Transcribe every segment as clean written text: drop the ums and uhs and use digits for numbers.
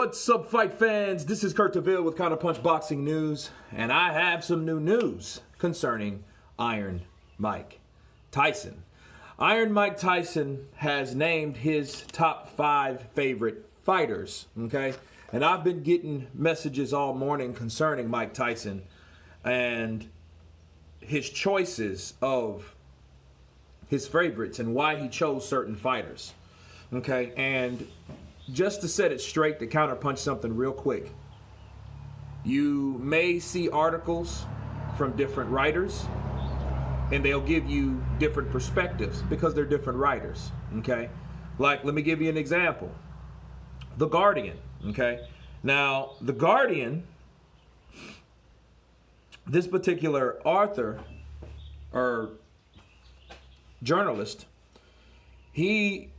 What's up, fight fans? This is Kurt DeVille with Counterpunch Boxing News, and I have some new news concerning Iron Mike Tyson. Iron Mike Tyson has named his top 5 favorite fighters, okay? And I've been getting messages all morning concerning Mike Tyson and his choices of his favorites and why he chose certain fighters, okay? And just to set it straight, to counterpunch something real quick, you may see articles from different writers, and they'll give you different perspectives because they're different writers, okay? Like, let me give you an example. The Guardian, okay? Now, The Guardian, this particular author or journalist, he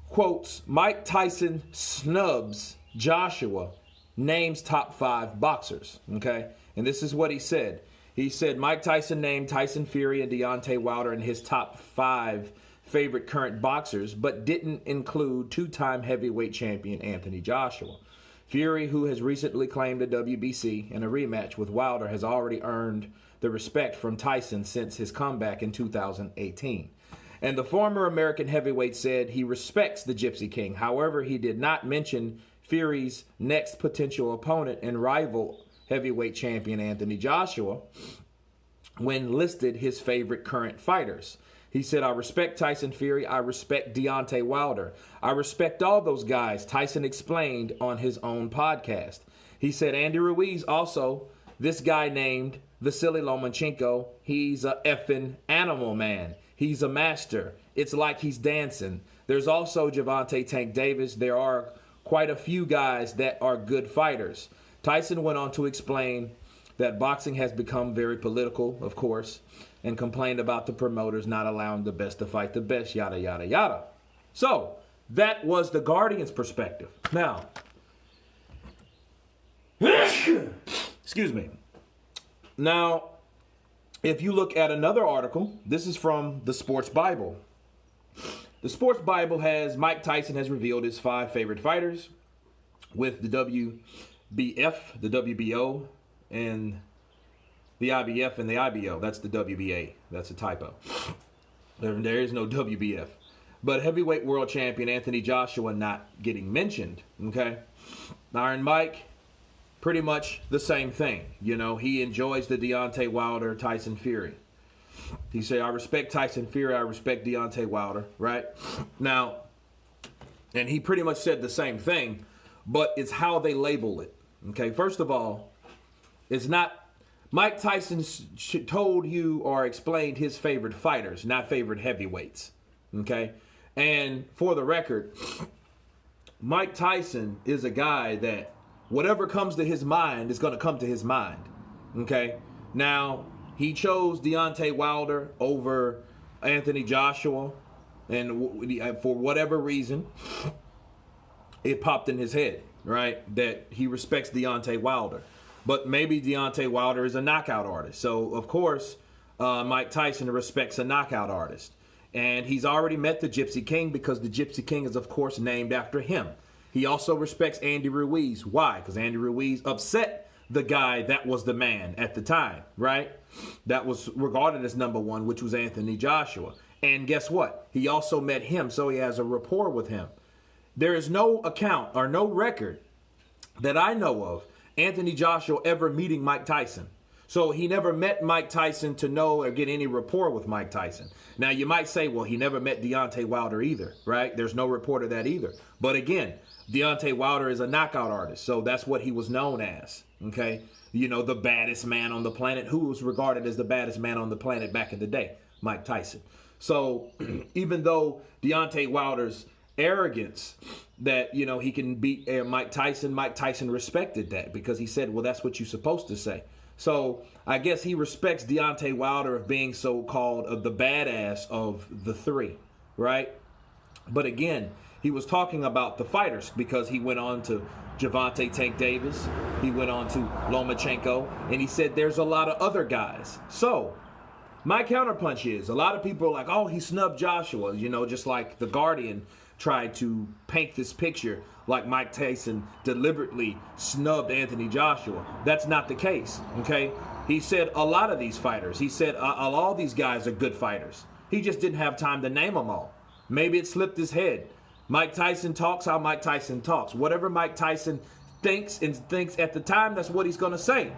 quotes Mike Tyson snubs Joshua, names top 5 boxers, okay? And this is what he said. He said Mike Tyson named Tyson Fury and Deontay Wilder in his top 5 favorite current boxers, but didn't include 2-time heavyweight champion Anthony Joshua. Fury, who has recently claimed a WBC in a rematch with Wilder, has already earned the respect from Tyson since his comeback in 2018. And the former American heavyweight said he respects the Gypsy King. However, he did not mention Fury's next potential opponent and rival heavyweight champion Anthony Joshua when listed his favorite current fighters. He said, I respect Tyson Fury. I respect Deontay Wilder. I respect all those guys, Tyson explained on his own podcast. He said, Andy Ruiz also, this guy named Vasily Lomachenko, he's a effing animal, man. He's a master. It's like he's dancing. There's also Gervonta Tank Davis. There are quite a few guys that are good fighters. Tyson went on to explain that boxing has become very political, of course, and complained about the promoters not allowing the best to fight the best, yada, yada, yada. So, that was the Guardian's perspective. Now, excuse me. Now, if you look at another article, this is from the Sports Bible. The Sports Bible has Mike Tyson has revealed his 5 favorite fighters with the WBF, the WBO, and the IBF and the IBO. That's the WBA. That's a typo. There is no WBF. But heavyweight world champion Anthony Joshua not getting mentioned, okay? Iron Mike, pretty much the same thing. You know, he enjoys the Deontay Wilder, Tyson Fury. He said, I respect Tyson Fury, I respect Deontay Wilder, right? Now, and he pretty much said the same thing, but it's how they label it. Okay, first of all, it's not, Mike Tyson told you or explained his favorite fighters, not favorite heavyweights, okay? And for the record, Mike Tyson is a guy that whatever comes to his mind is going to come to his mind, okay? Now, he chose Deontay Wilder over Anthony Joshua, and for whatever reason, it popped in his head, right, that he respects Deontay Wilder. But maybe Deontay Wilder is a knockout artist. So, of course, Mike Tyson respects a knockout artist. And he's already met the Gypsy King because the Gypsy King is, of course, named after him. He also respects Andy Ruiz. Why? Because Andy Ruiz upset the guy that was the man at the time, right? That was regarded as number 1, which was Anthony Joshua. And guess what? He also met him, so he has a rapport with him. There is no account or no record that I know of Anthony Joshua ever meeting Mike Tyson. So he never met Mike Tyson to know or get any rapport with Mike Tyson. Now, you might say, well, he never met Deontay Wilder either, right? There's no report of that either. But again, Deontay Wilder is a knockout artist, so that's what he was known as, okay? You know, the baddest man on the planet. Who was regarded as the baddest man on the planet back in the day? Mike Tyson. So even though Deontay Wilder's arrogance that, you know, he can beat Mike Tyson respected that because he said, well, that's what you're supposed to say. So I guess he respects Deontay Wilder of being so-called of the badass of the 3, right? But again, he was talking about the fighters because he went on to Gervonta Tank Davis, he went on to Lomachenko, and he said there's a lot of other guys. So my counterpunch is, a lot of people are like, oh, he snubbed Joshua, you know, just like The Guardian tried to paint this picture like Mike Tyson deliberately snubbed Anthony Joshua. That's not the case, okay? He said a lot of these fighters, he said all these guys are good fighters. He just didn't have time to name them all. Maybe it slipped his head. Mike Tyson talks how Mike Tyson talks. Whatever Mike Tyson thinks at the time, that's what he's going to say.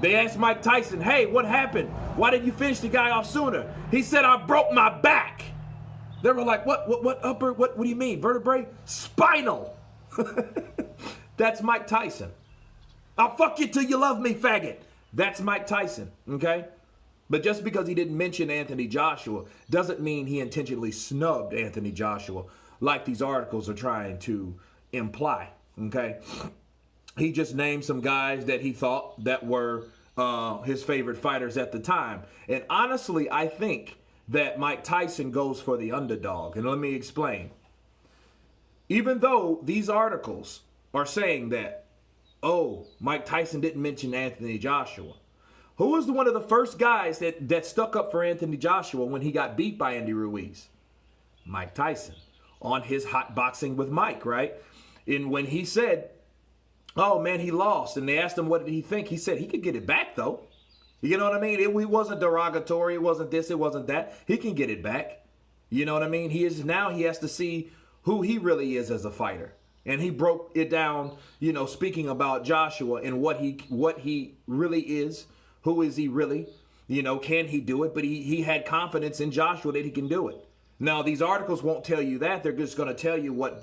They asked Mike Tyson, hey, what happened? Why didn't you finish the guy off sooner? He said, I broke my back. They were like, what do you mean? Vertebrae? Spinal. That's Mike Tyson. I'll fuck you till you love me, faggot. That's Mike Tyson, okay? But just because he didn't mention Anthony Joshua doesn't mean he intentionally snubbed Anthony Joshua like these articles are trying to imply, okay? He just named some guys that he thought that were his favorite fighters at the time. And honestly, I think that Mike Tyson goes for the underdog. And let me explain. Even though these articles are saying that, oh, Mike Tyson didn't mention Anthony Joshua. Who was one of the first guys that stuck up for Anthony Joshua when he got beat by Andy Ruiz? Mike Tyson on his hot boxing with Mike, right? And when he said, oh, man, he lost, and they asked him what did he think, he said he could get it back, though. You know what I mean? It wasn't derogatory. It wasn't this. It wasn't that. He can get it back. You know what I mean? He has to see who he really is as a fighter. And he broke it down, you know, speaking about Joshua and what he really is. Who is he really? You know, can he do it? But he had confidence in Joshua that he can do it. Now, these articles won't tell you that. They're just going to tell you what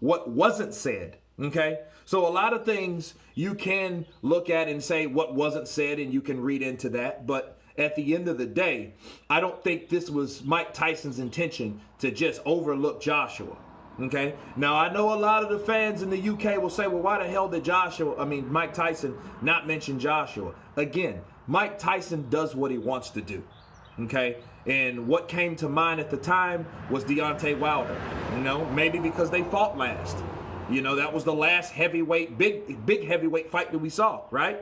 wasn't said. Okay? So a lot of things you can look at and say what wasn't said, and you can read into that. But at the end of the day, I don't think this was Mike Tyson's intention to just overlook Joshua. Okay? Now, I know a lot of the fans in the UK will say, well, why the hell did Mike Tyson not mention Joshua? Again, Mike Tyson does what he wants to do. Okay? And what came to mind at the time was Deontay Wilder. You know, maybe because they fought last. You know, that was the last heavyweight, big heavyweight fight that we saw, right?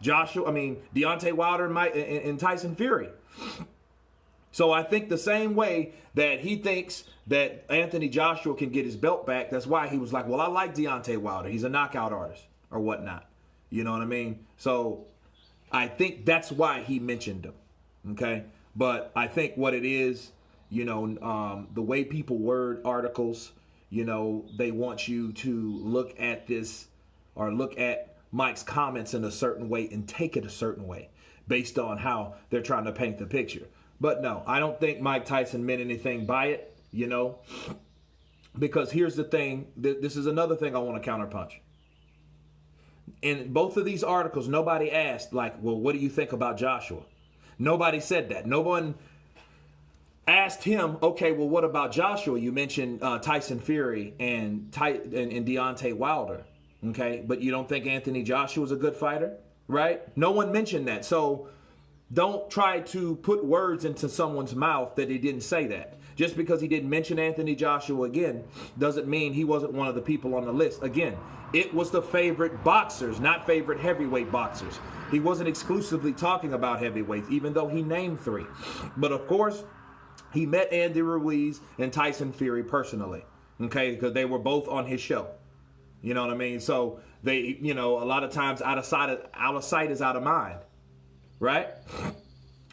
Deontay Wilder and Tyson Fury. So I think the same way that he thinks that Anthony Joshua can get his belt back, that's why he was like, well, I like Deontay Wilder. He's a knockout artist or whatnot. You know what I mean? So I think that's why he mentioned him, okay? But I think what it is, you know, the way people word articles, you know, they want you to look at this or look at Mike's comments in a certain way and take it a certain way based on how they're trying to paint the picture. But no, I don't think Mike Tyson meant anything by it, you know, because here's the thing. This is another thing I want to counterpunch. In both of these articles, nobody asked, like, well, what do you think about Joshua? Nobody said that. No one asked him, okay, well, what about Joshua? You mentioned Tyson Fury and Deontay Wilder, okay? But you don't think Anthony Joshua is a good fighter, right? No one mentioned that. So don't try to put words into someone's mouth that he didn't say that. Just because he didn't mention Anthony Joshua again doesn't mean he wasn't one of the people on the list. Again, it was the favorite boxers, not favorite heavyweight boxers. He wasn't exclusively talking about heavyweights, even though he named 3. But of course, he met Andy Ruiz and Tyson Fury personally, okay, because they were both on his show. You know what I mean? So they, you know, a lot of times out of sight is out of mind, right?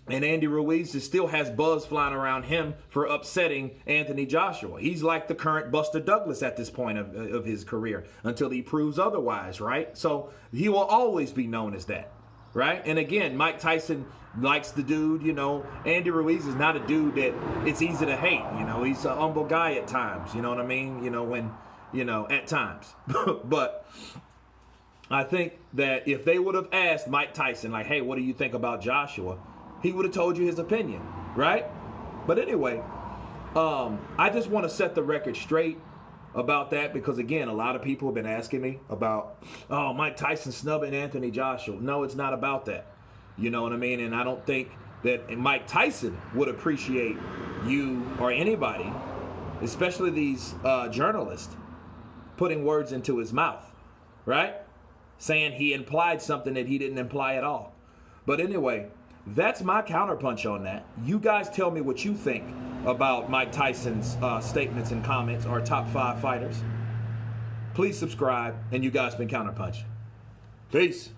And Andy Ruiz still has buzz flying around him for upsetting Anthony Joshua. He's like the current Buster Douglas at this point of his career until he proves otherwise, right? So he will always be known as that, right? And again, Mike Tyson likes the dude, you know. Andy Ruiz is not a dude that it's easy to hate, you know. He's a humble guy at times, you know what I mean? You know, when, you know, at times. But I think that if they would have asked Mike Tyson, like, hey, what do you think about Joshua? He would have told you his opinion, right? But anyway, I just want to set the record straight about that because, again, a lot of people have been asking me about, oh, Mike Tyson snubbing Anthony Joshua. No, it's not about that. You know what I mean? And I don't think that Mike Tyson would appreciate you or anybody, especially these journalists, putting words into his mouth, right? Saying he implied something that he didn't imply at all. But anyway, that's my counterpunch on that. You guys tell me what you think about Mike Tyson's statements and comments, our top 5 fighters. Please subscribe, and you guys been Counterpunch. Peace.